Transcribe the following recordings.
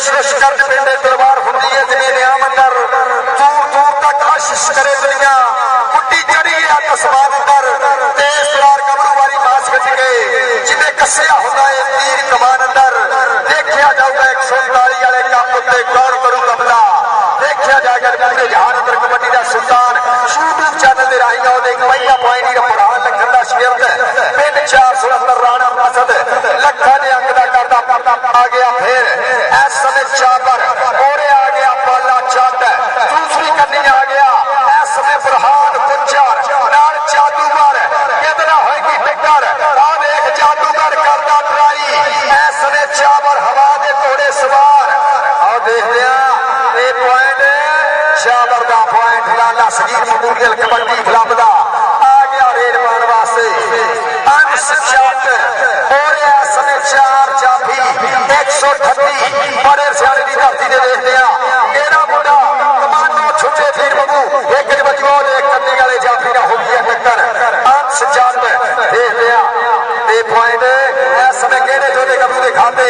shush कर पिंडे तलवार होती है जिन्हें नियाम अंदर दूर दूर तक आशीष करे दुनिया बुढ़ी चढ़ी है आसमान अंदर तेज तरार गबरू वाली मास खच गए जिन्हें कसिया होता है तीर कमान अंदर देखा जाऊगा 139 वाले कप उत्ते कौन करू कबला देखा जाएगा पूरे जहान अंदर कबड्डी का सुल्तान यूट्यूब चैनल से राही आओ देख पहिला पॉइंट ही बुरहान लखन का शिरत पिंड 469 राणा मसद लखा ने अंक का करदा आ गया फिर इस समय चाबर ओरे आ गया पाला चट दूसरी कन्नी आ गया इस समय बुरहान गुज्जर नाल जादूगर कितना होगी टक्कर आ देख जादूगर करदा ट्राई इस समय चाबर हवा दे घोड़े सवार आओ देख लिया ये पॉइंट चाबर का पॉइंट लाला सगीर memorial कबड्डी क्लब का आ गया रेड पाने वास्ते अंश चट और इस समय 4 जाफी 138 बड़े सियाने की धरती से देखते हैं एरा मुंडा कमांडो छुट्टे फिर बबू एक बचो एक कन्नी वाले जाफी ना हो गया टक्कर अंश चट देखते हैं ये पॉइंट इस समय केड़े जोड़े कबू दे खाते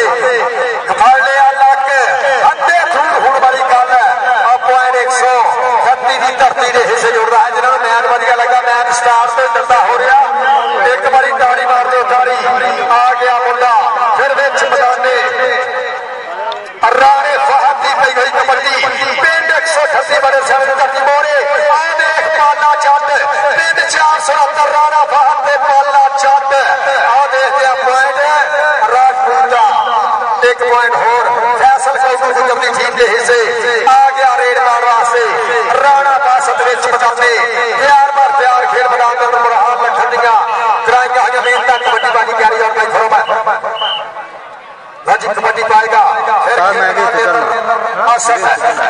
फड़ लिया लक अद्धे थूर होने वाली गल है पॉइंट 138 की धरती के हिस्से जुड़ रहा है जिन्होंने मैच वधिया लगा मैच स्टार्ट से डरता हो रहा एक बारी ताड़ी मार दो ताड़ी आ गया मुंडा फिर विच मैदाने राणे फहद की पई गई कबड्डी पिंड 138 बड़े सियाने धरती मोरे आ देख पाला चट पिंड 469 राणा फहद ते पाला चट आ देखते पॉइंट राजपूता एक पॉइंट होर फैसल कौर की अपनी टीम के हिस्से आ गया रेड मार वास्ते राणा बासत विच मैदाने तैयार बार तैयार खेल मैदान के अंदर बुरहान लखन दियां कराईयां हजमीन तक कबड्डी बाजी तैयारी और भाई खड़ो मैं राजी कबड्डी पाएगा फिर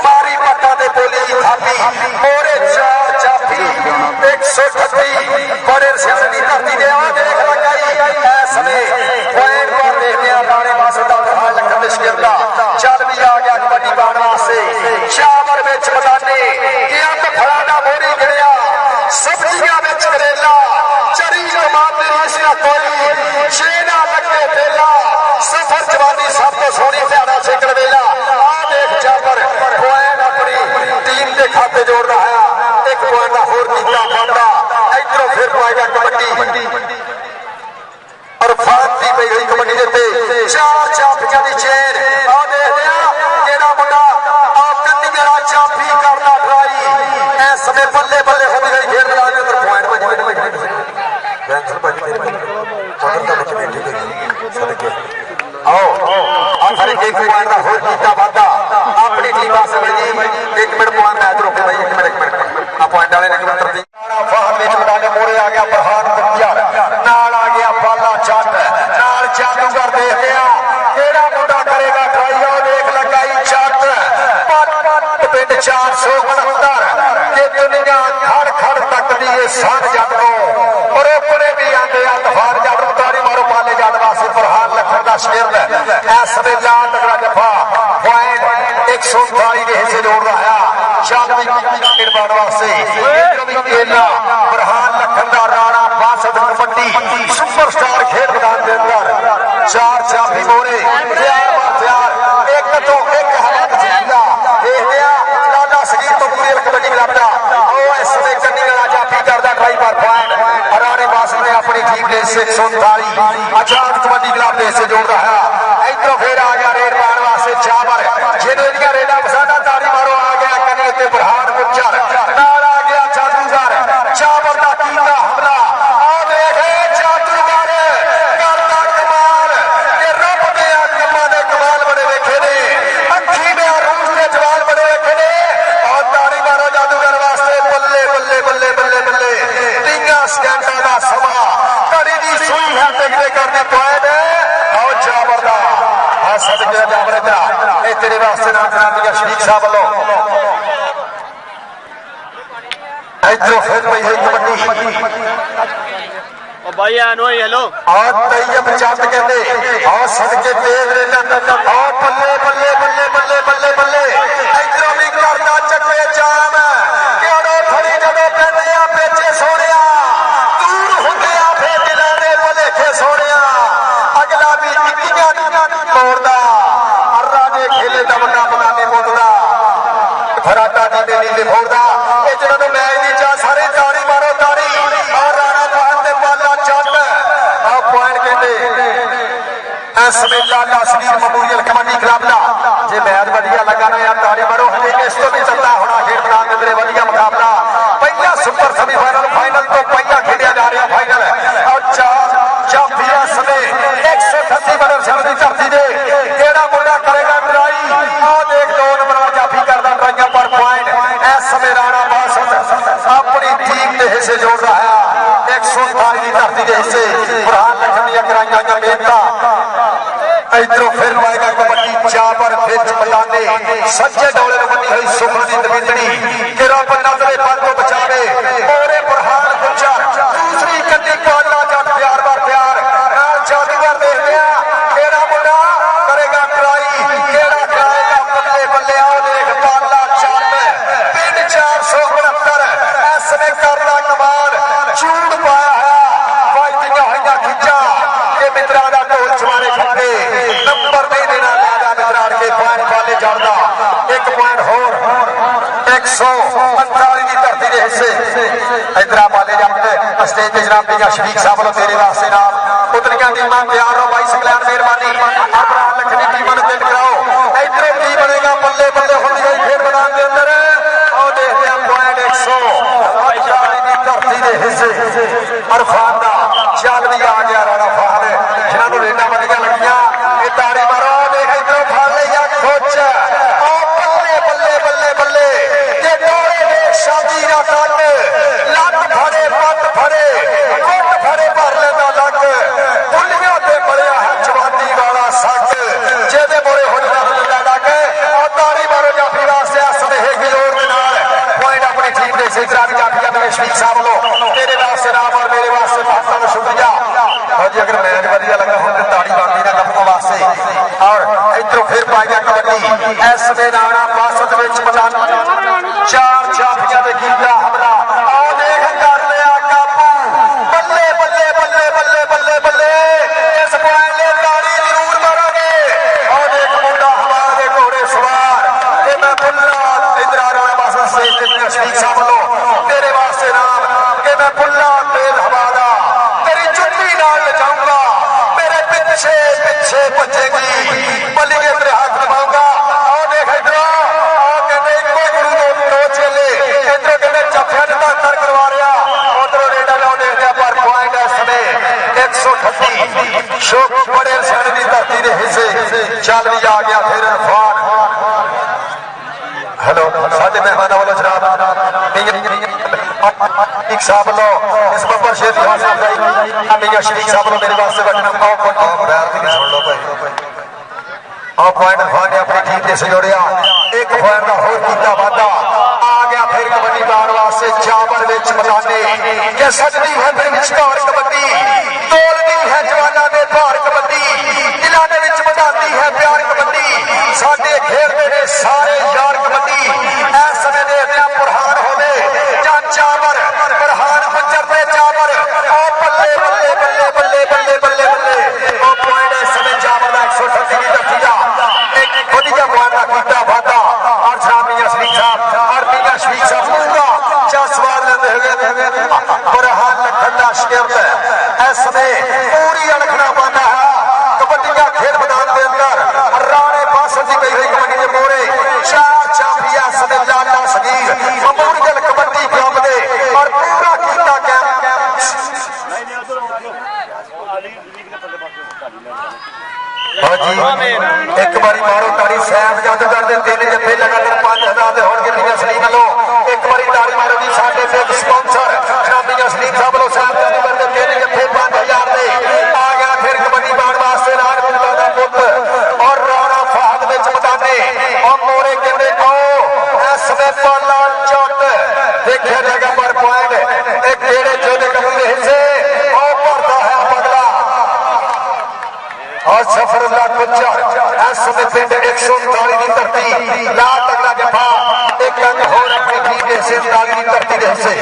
मारी पट्टा दे बोली थापी मोरे 4 जाफी 138 बड़े सियाने की धरती दे आ देख लगाई इस समय पॉइंट पर देखते हैं राणे बासत दा बुरहान लखन दे शिर दा चल भी आ गया कबड्डी पाने वास्ते चावर विच मैदाने अंब फड़ा दा मोरी गिरिया सब्जियां विच करेला चरी टमाटर रसिया कोई छेना लगे तेला सफर जवानी सब तो सोहनी ध्याड़ा सिकड़ वेला आ देख चापर पॉइंट अपनी टीम के खाते जोड़ रहा है एक पॉइंट का होर नीता फाटा इधरों फिर पाएगा कबड्डी और फांती पई गई कबड्डी देते 4 चापियां दी चेन आ देख लिया केड़ा मुंडा आ कन्नी वाला चापी करदा ट्राई इस समय बल्ले बल्ले होती गई खेल मैदान के अंदर पॉइंट बज बैंसल बज ऑर्डर का बच बैठे गई सदके आओ आखिर एक पॉइंट का होर कीता वादा अपनी टीम वास्ते जी 1 मिनट पॉइंट मैच रोके भाई 1 मिनट आ पॉइंट वाले ने कबूतर दी फाहद विच मैदान मोरे आ गया बुरहान गुज्जर नाल आ गया पाला चट नाल जादूगर देख लिया केड़ा मुंडा करेगा ट्राई आओ देख लगाई चट पट पिंड 469 के दुनिया खड़ खड़ तकदी है सन जट को और अपने भी आंदे आ तफार जट तारी मारो पाले जट वास्ते बुरहान लखन दा शेर इस समय लाल तगड़ा जफा पॉइंट 139 के हिस्से जोड़ रहा है चांदवी क्रिकेट पाने वास्ते केला बुरहान लखन दा राणा बासत कबड्डी सुपरस्टार खेल मैदान के अंदर 4 जाफी मोरे तैयार बार तैयार एक तो एक हवा जिंदा देख लिया लाला सगीर memorial कबड्डी क्लब दा ओ इस समय कन्नी वाला जाफी करदा ट्राई पर पॉइंट राणे बासत ने अपनी टीम के 139 आजाद कबड्डी क्लब के हिस्से जोड़ रहा है इधरों फिर आ गया रेड पाने वास्ते चावर जिन्हों इनका रेडा पसंद तारी मारो आ गया कन्नी उत्ते बुरहान गुज्जर नाल आ गया जादूगर चावर दा कीता हमला आ देख जादूगर करदा कमाल के रब दे कमाल दे कमाल बड़े वेखे ने अखी ने रूह दे जवाल बड़े वेखे ने और तारी मारो जादूगर वास्ते बल्ले बल्ले बल्ले बल्ले बल्ले 3 सेकंडां दा समा कड़ी दी सुई है देखते करदी पॉइंट और चावर दा आ सदके जावर दा ए तेरे वास्ते नाम दिया शरीक साहब वालों इधरों फिर पई है कबड्डी ओ भाई आनो हेलो और तैयब चट कहते और सदके तेज रेला और बल्ले बल्ले बल्ले बल्ले बल्ले बल्ले इधरों भी करदा चक्के जाम केड़ो खड़ी जदों कहते आ पेचे सोनिया दूर हुंदे आ फिर दिलां दे भलेखे सोनिया अगला भी इक्कियां तोड़दा अर्रा दे खेले ਅੱਗੇ ਫੋੜਦਾ ਇਹ ਜਿਹਨਾਂ ਨੂੰ ਮੈਚ ਦੀ ਚਾਹ ਸਾਰੇ ਤਾੜੀ ਮਾਰੋ ਤਾੜੀ ਆ ਰਾਣਾ ਬਾਹਰ ਤੇ ਬਾਲਾ ਚੱਲ ਆ ਪੁਆਇੰਟ ਕਹਿੰਦੇ ਇਸ ਸਮੇਂ ਲਾਲਾ ਸਰੀਰ ਮੈਮੋਰੀਅਲ ਕਬੱਡੀ ਕਲੱਬ ਦਾ ਜੇ ਮੈਚ ਵਧੀਆ ਲੱਗਾ ਨਾ ਯਾਰ ਤਾੜੀ ਮਾਰੋ ਹਲੇ ਇਸ ਤੋਂ ਵੀ ਚੱਲਦਾ ਹੋਣਾ ਖੇਡ ਮੈਦਾਨ ਦੇ ਅੰਦਰ ਵਧੀਆ ਮੁਕਾਬਲਾ ਪਹਿਲਾ ਸੁਪਰ ਸੈਮੀਫਾਈਨਲ ਫਾਈਨਲ ਤੋਂ ਪਹਿਲਾਂ ਖੇਡਿਆ ਜਾ ਰਿਹਾ ਫਾਈਨਲ ਔਰ ਜਾਫੀਆ ਸਮੇਂ 138 ਬਨਰ ਸਿੰਘ ਦੀ ਧਰਤੀ ਦੇ ਕਿਹੜਾ ਮੁੰਡਾ ਕਰੇਗਾ ਟਰਾਈ ਆ ਦੇਖ 2 ਨੰਬਰ ਜਾਫੀ ਕਰਦਾ ਟਰਾਈਆਂ ਪਰ ਪੁਆਇੰਟ ਇਸ ਸਮੇਂ ਰਾਣਾ ਬਾਸਤ ਆਪਣੀ ਟੀਮ ਦੇ ਹਿੱਸੇ ਜੋੜ ਰਿਹਾ ਹੈ 118 ਦੀ ਧਰਤੀ ਦੇ ਹਿੱਸੇ ਫਰਹਾਨ ਲਖਨ ਦੀਆਂ ਕਰਾਈਆਂ ਜਾਂ ਮਿਹਨਤਾਂ ਇਧਰੋਂ ਫਿਰ ਪਾਏਗਾ ਕਬੱਡੀ ਚਾਪਰ ਵਿੱਚ ਮਲਾਨੇ ਸੱਜੇ ਡੋਲੇ ਨੂੰ ਬੰਨੀ ਹੋਈ ਸੁਖਨ ਦੀ ਤਵੀਤੜੀ ਕਿ ਰੱਬ ਨਜ਼ਰੇ ਪਰ ਤੋਂ ਬਚਾਵੇ ਮੋਰੇ ਫਰਹਾਨ ਗੁੱਜਰ ਦੂਸਰੀ ਕੰਨੀ ਕਾਲਾ ਜੱਟ ਪਿਆਰ ਬਾਰ ਪਿਆਰ ਨਾਲ ਜਾਦੂਗਰ ਦੇਖਦੇ ਆ ਕਿਹੜਾ ਮੁੰਡਾ ਕਰੇਗਾ ਟਰਾਈ ਕਿਹੜਾ ਕਰਾਏਗਾ ਬੱਲੇ ਬੱਲੇ ਆਓ ਦੇਖ ਬਾਲਾ ਚੱਲ ਪਿੰਡ 469 ਇਸ ਨੇ ਕਰਦਾ ਕਮਾਲ ਚੂੜ ਪਾਇਆ ਹੈ ਵਾਜਦੀਆਂ ਹੋਈਆਂ ਖਿੱਚਾਂ ਕਿ ਮਿੱਤਰਾਂ ਦਾ ਢੋਲ ਚਵਾਰੇ ਖੱਟੇ ਨੰਬਰ ਨਹੀਂ ਦੇਣਾ ਲਾਦਾ ਮਿੱਤਰਾਂ ਕੇ ਪੁਆਇੰਟ ਵਾਲੇ ਜੜਦਾ 1 ਪੁਆਇੰਟ ਹੋਰ 139 ਦੀ ਧਰਤੀ ਦੇ ਹਿੱਸੇ ਇਧਰਾ ਵਾਲੇ ਜੱਟ ਸਟੇਜ ਤੇ ਜਨਾਬ ਦੀਆਂ ਸ਼ਰੀਕ ਸਾਹਿਬ ਵੱਲੋਂ ਤੇਰੇ ਵਾਸਤੇ ਨਾਲ ਉਤਰੀਆਂ ਟੀਮਾਂ ਤਿਆਰ ਹੋ ਬਾਈ ਸਕਲੈਨ ਮਿਹਰਬਾਨੀ ਅਬਰਾਹ ਲਖਨੀ ਟੀਮਾਂ ਨੂੰ ਤਿਆਰ ਕਰਾਓ ਇਧਰੋਂ ਕੀ ਬਣੇਗਾ ਬੱਲੇ ਬੱਲੇ ਹੁੰਦੀ ਹੋਈ ਖੇਡ ਮੈਦਾਨ ਦੇ ਅੰਦਰ ਆਓ ਦੇਖਦੇ ਆ ਪੁਆਇੰਟ 140 ਦੀ ਧਰਤੀ ਦੇ ਹਿੱਸੇ ਅਰਫਾਨ ਦਾ ਚੱਲ ਵੀ ਆ ਗਿਆ ਰਾਣਾ ਫਾਹਦ ਜਿਹਨਾਂ ਨੂੰ ਰੇਡਾਂ ਵਧੀਆ ਲੱਗੀਆਂ ਇਹ ਤਾੜੀ ਮਾਰੋ ਦੇਖ ਇਧਰੋਂ ਫੜ ਲਈਆ ਖੋਚ ਆ ਬੱਲੇ ਬੱਲੇ ਬੱਲੇ ਬੱਲੇ ਤੇ ਡੋਲੇ ਦੇ ਸ਼ਾਦੀ ਦਾ ਕੱਟ ਲੱਤ ਫੜੇ ਪੱਟ ਫੜੇ ਕੁੱਟ ਫੜੇ ਭਰ ਲੈਂਦਾ ਲੱਗ ਬੁੱਲੀਆਂ ਤੇ ਬੜਿਆ ਹੈ ਜਵਾਨੀ ਵਾਲਾ ਸੱਟ ਜਿਹਦੇ ਮੋਰੇ ਹੋ ਜਾਂਦਾ ਲੱਗ ਆ ਤਾੜੀ ਮਾਰੋ ਜਾਫੀ ਵਾਸਤੇ ਸਨੇਹ ਗਿਲੋਰ ਦੇ ਨਾਲ ਪੁਆਇੰਟ ਆਪਣੀ ਟੀਮ ਦੇ ਸਿੱਧਰਾ ਵੀ ਜਾਫੀਆ ਦੇ ਸ਼ਰੀਕ ਸਾਹਿਬ ਵੱਲੋਂ ਤੇਰੇ ਵਾਸਤੇ ਨਾਮ ਔਰ ਮੇਰੇ ਵਾਸਤੇ ਬਹੁਤ ਬਹੁਤ ਸ਼ੁਕਰੀਆ और जी अगर मैच वधिया लगा हो तो ताड़ी बनती ना कपकों वास्ते और इधरों फिर पाएगा कबड्डी इस वे राणा बासत विच मचान 4 जाफियां दे कीता हमला आओ देख कर लिया काबू बल्ले बल्ले बल्ले बल्ले बल्ले बल्ले इस पॉइंट ले ताड़ी जरूर मारोगे आओ देख मुंडा हमारे घोड़े सवार ते मैं बुल्ला इधर राणा बासत से शरीक साहब वालों तेरे वास्ते नाम कि मैं बुल्ला तेल हवादा पीछे पीछे बचेगी बल्ली के तेरे हाथ दबाऊंगा आओ देख इधर आओ कहते इको गुरु दो चेले इधर कहते जफिया ने तर करवा रहा उधरों रेडा लाओ देखते पर पॉइंट है समय 138 शोक बड़े शहर की धरती के हिस्से चल भी आ गया फिर इरफान हेलो साडे मेहमानों वालों जनाब एक साहब लो इस बब्बर शेर की हौसला अफजाई मियां शरीक साहब लो मेरे वास्ते बैठना आओ पैर भी सुन लो भाई आओ पॉइंट खान ने अपनी टीम ने सजोड़िया एक पॉइंट का होर कीता वादा आ गया फिर कबड्डी पाउण वास्ते चावल विच मलाने कि सजदी है फिर विचकार कबड्डी तोलदी है जवाना दे भार कबड्डी दिलां दे विच मचांदी है प्यार कबड्डी साडे खेलदे ने सारे यार कबड्डी इस समय देखदे आ फरहान होवे जां चावर फरहान गुज्जर ते चावर ओ बल्ले बल्ले बल्ले बल्ले बल्ले बल्ले बल्ले ओ पॉइंट इस समय चावर दा 138 की धरती दा एक वधिया पॉइंट दा कीता वादा और जनाब मियां शरीक साहब और मियां शरीक साहब पूरा 4 सवाल लेंदे हुए फरहान लखन दा शिकस्त इस समय पूरी अड़खना पाता है कबड्डी का खेल मैदान के अंदर राणे बासत की गई हुई कबड्डी के मोरे 4 जाफिया समय लाला सगीर मैमोरियल कबड्डी क्लब दे और पूरा कीता कैंप एक बारी मारो ताड़ी सैफ जादूगर दे 3 जफे लगातार 5000 दे होणगे मियां सलीम वालों एक बारी ताड़ी मारो जी साडे बिग स्पॉन्सर जनाब मियां सलीम साहब वालों सैफ जादूगर दे 3 जफे 5000 दे आ गया फिर कबड्डी पाउण वास्ते राण मुल्ला दा पुੱਤ और राणा फहद विच मदाने और मोरे कहंदे आओ इस समय पाला चट देखिया जाएगा पर पॉइंट एक केड़े जोधे कबड्डी दे हिस्से और भरता है पगला और सफरुल्लाह गुज्जर इस समय पिंड 139 की धरती ला तगड़ा जफा एक अंग होर अपनी टीम के 139 की धरती के हिस्से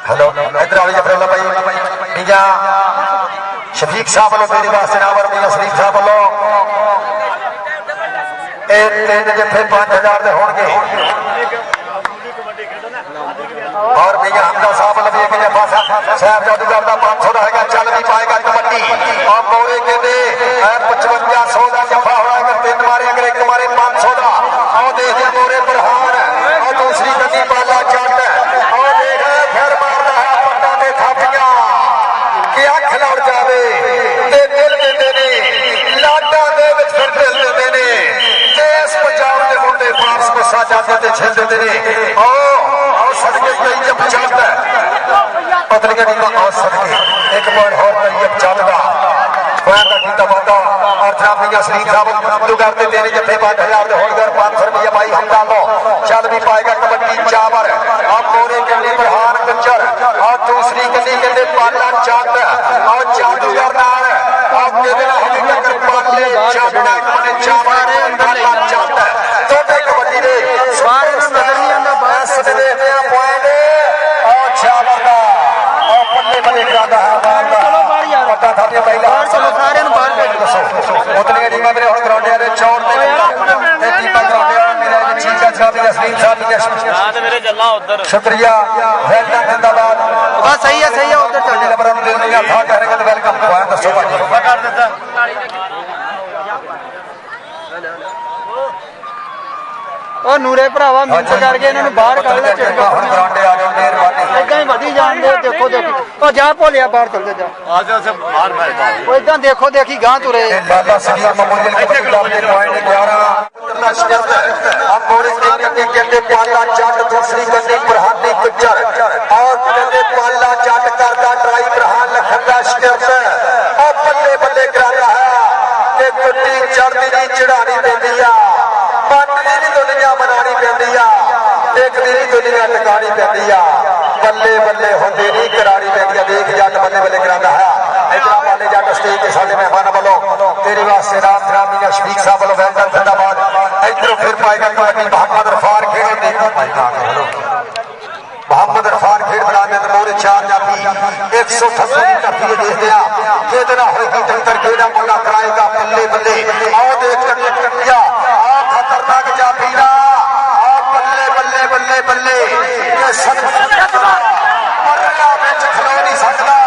हेलो इधर आओ जफरुल्लाह भाई मियां शफीक साहब वालों मेरे वास्ते नाम और मियां शरीफ साहब वालों ਇਹ ਤਿੰਨ ਜਿੱਥੇ 5000 ਦੇ ਹੋਣਗੇ और भैया हमदा साहब लगे कि जब साहब जादूगर का 500 का है चल भी पाएगा कबड्डी और मोरे के दे 5500 का जफा होना अगर तीन मारे अगर एक मारे 500 का और देख दे मोरे प्रहार और दूसरी गति बाला जट और देख फिर मारता है पट्टा ते थापियां कि अख लड़ जावे ते दिल देंदे ने लाडा दे विच फिर दिल देंदे ने ते इस पंजाब दे मुंडे पास गुस्सा जाते ते छिल देंदे ने और सदके कई जब चलता है पत्नी का और सदके एक पॉइंट और कई जब चलता पैर का कीता बंदा और जनाबिया शरीफ साहब तू करते तेरे जत्थे 5000 दे होणगे 500 रुपया भाई हमदा लो चल भी पाएगा कबड्डी चावर अब मोरे कन्ने प्रहार कंचर और दूसरी कन्ने कन्ने पाला चाट और जादूगर नाल अब केदे नाल हम टक्कर पाले चाटा कन्ने चावर पाला चाट तोटे कबड्डी दे बाहर नजर नहीं आंदा बस दे पॉइंट और चावर दा और पल्ले बने करादा है चलो बाहर यार पता था कि पहला बाहर चलो सारे नु बाहर भेज दो उतनी टीमां मेरे हुण ग्राउंड वाले चौड़ ते टीमां ग्राउंड मेरे चीफ का साहब असलीम साहब हां ते मेरे चलना उधर शुक्रिया वेलकम जिंदाबाद बस सही है उधर चल नंबर हम दे देंगे था कह रहे वेलकम बाहर दसो भाई मैं कर देता ओ नूरे भरावा मिੰट करके इन्हां नु बाहर कढ ले ਹੁਣ ਗਰਾਉਂਡੇ ਆ ਜਾਓ ਮਿਹਰਬਾਨੀ इदां ही वधी जान दे देखो देखो ओ जा भोलिया बाहर चल जा आ जा बाहर बैठा ओ इदां देखो देखी गां तुरे लाला सगीर ममूदल के क्लब के पॉइंट 11 का शिकस्त अब मोरे के कहते पाला जट दूसरी गंदी प्रहानी गुज्जर और कहते पाला जट करदा ट्राई प्रहान लखन का शिकस्त और बल्ले बल्ले करांदा है कि गुड्डी चढ़दी नहीं चढ़ानी पैंदी आ बनदी नहीं दुनिया बनानी पैंदी आ देखदी नहीं दुनिया टकानी पैंदी आ बल्ले बल्ले होंदे नहीं करानी पैंदी आ देख जट बल्ले बल्ले करांदा है इतना पाले जट स्टेज के साडे मेहमान वालों तेरे वास्ते राम रामिया शफीक साहब वालों वेलकम जिंदाबाद इधरों फिर पाएगा कबड्डी मोहम्मद इरफान खेल मोहम्मद इरफान खेल बना में मोरे 4 जाफी 188 की टप्पी देखते आ केदना होगी टक्कर केड़ा मुंडा कराएगा बल्ले बल्ले आओ देख टक्कर आ खतरनाक जाफी ना आ बल्ले बल्ले बल्ले बल्ले ये सन परला विच खलो नहीं सकदा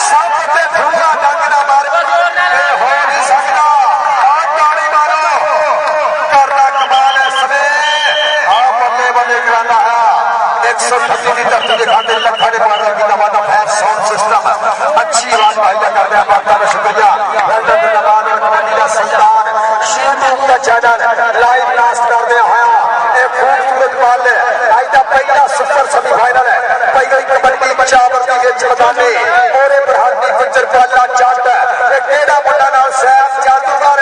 सब ते फूला डंग ना मार ए हो नहीं सकदा आ ताड़ी मारो करना कमाल है सबे आ बल्ले बल्ले करांदा है 138 की धरती के खाते लखा ने मारा की वादा फैर साउंड सिस्टम अच्छी आवाज भाई कर रहा है बहुत शुक्रिया वेलकम जिंदाबाद कबड्डी का संस्थान यूट्यूब का चैनल लाइव कास्ट कर दे होया ए खूबसूरत बाल है आज दा पहला सुपर सेमीफाइनल है पहली कबड्डी चावर दी विच मैदाने मोरे प्रहानी गुज्जर पाला जट ए केड़ा मुंडा नाल सैफ जादूगर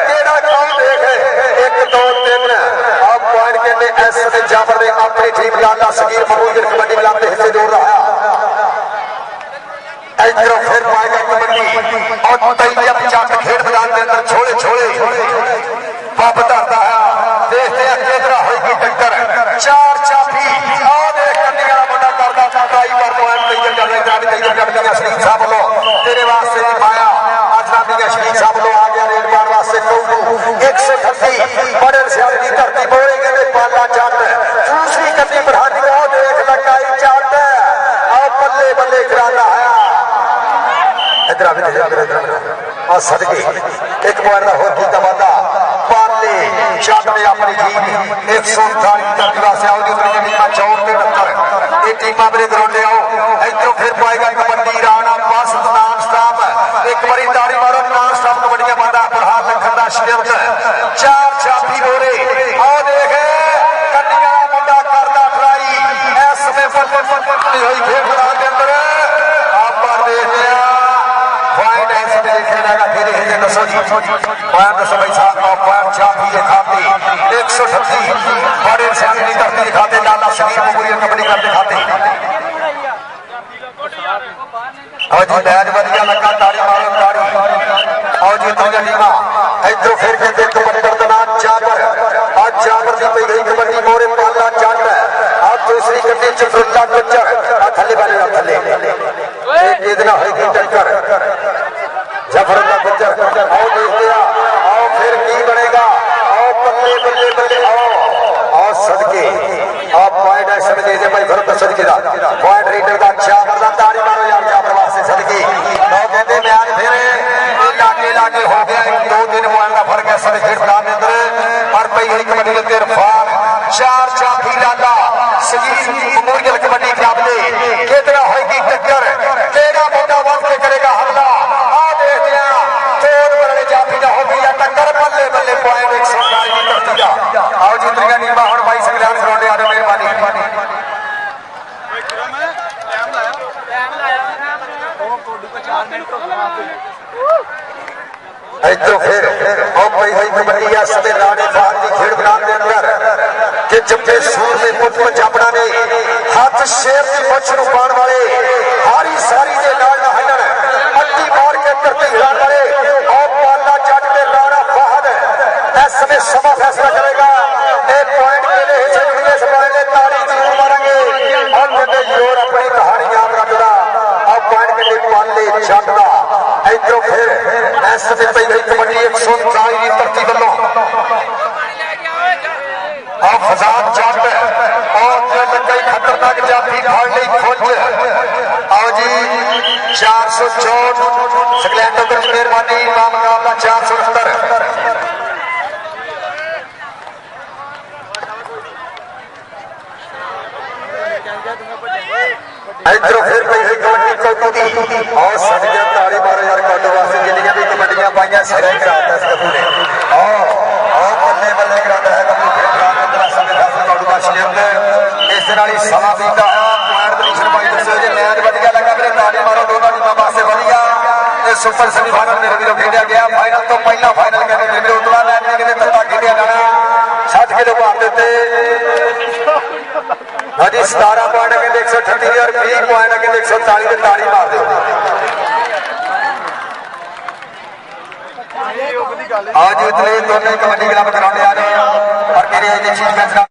केड़ा कौन देखे 1 2 3 अब पॉइंट कहते एस ने जावर ने अपनी टीम लाला सगीर ममूदल कबड्डी क्लब के हिस्से जोड़ रहा है इधरों फिर पाएगा कबड्डी और तैयब जट खेल मैदान के अंदर छोड़े छोड़े पप धरता है देखते हैं किधर होगी टक्कर 4 चाफी और देख करने वाला मुंडा करदा ट्राई पर पॉइंट तैयब कर रहे तैयब कर दिया शरीफ साहब लो तेरे वास्ते नहीं पाया अजनाबी शरीफ साहब लो आ गया रेड मार वास्ते कौडू 138 बड़े सियाल की धरती बोले गए पाला जट दूसरी कन्नी प्रहानी को देख लगाई जट और बल्ले बल्ले कराना है इधर आ सदके एक पॉइंट का होर कीता वादा पाले जट ने अपनी टीम 139 धरती वास्ते आओगी उतनी टीमां 74 ये टीमां मेरे ग्राउंडे आओ इधरों फिर पाएगा कबड्डी राणा बस नाम स्टॉप एक बारी ताड़ी मारो नाम स्टॉप कबड्डी पादा प्रहार लखन दा शिकस्त 4 चाफी मोरे आओ देखे कन्निया मुंडा करदा ट्राई इस समय फल होई खेल मैदान के अंदर आप पर देखते हैं पॉइंट ऐसे खेलेगा धीरे धीरे दसो जी पॉइंट दसो भाई साहब और पॉइंट चाफी के खाते 138 बड़े सेंचुरी धरती दिखाते लाला सगीर ममूदल कबड्डी क्लब दिखाते और जी मैच बढ़िया लगा ताड़ी मारो ताड़ी और जी तुझे टीमा इधरों फिर के देख कबड्डी का नाम जाबर आज जाबर दी पई गई कबड्डी मोरे पाला जट और दूसरी कन्नी जफरुल्ला गुज्जर थल्ले वाले थल्ले एक इतना होगी टक्कर जफरुल्ला गुज्जर आओ देखते आओ फिर की बनेगा आओ बल्ले इधरों फिर पई हुई कबड्डी है सभी लाने फाड़ की खेल मैदान के अंदर कि जब्बे सूर में मुठ पंजाबड़ा ने हाथ शेर की मुछ नु पाण वाले हारी सारी दे नाल ना हटण अड्डी मार के धरती हिलाण वाले और पाला जट ते राणा फहद इस समय समा फैसला करेगा ये पॉइंट के लिए चलती इस बारे में ताली जरूर मारेंगे और कहते जोर अपनी कहानी याद रखदा अब पॉइंट के लिए पाले जट दा इधरों फिर इस समय पई हुई कबड्डी 139 की धरती वालों फसाद जट और कई खतरनाक जाफी फाड़ ली खोज आओ जी 464 सकलैंड उधर मेहरबानी मुकाबला 469 इधरों फिर पई हुई कबड्डी कोटू दी और सदिया ताड़ी मारो यार कोटू वास्ते जिन्नियां भी कबड्डियां पाइयां सिरे कराता इस कबू ने और बल्ले बल्ले कराता है कबू फिर कराने अंदर समय फैसला कोटू वास्ते ले अंदर इस नाल ही समा बीता पॉइंट पोजीशन पाई दसो जे मैच बढ़िया लगा मेरे ताड़ी मारो दोनों टीमां वास्ते बढ़िया ये सुपर सेमीफाइनल मेरे वीरों खेलिया गया फाइनल तो पहला फाइनल कहते मेरे उतला मैच नहीं कहते तत्ता खेलिया जाना 60 किलो भार देते हाँ जी 17 पॉइंट अगे 138 और 20 पॉइंट अगे 140 ताड़ी मार दो आज उतले दोनों कबड्डी क्लब ग्राउंड आ रहे हैं और मेरे चीफ गेस्ट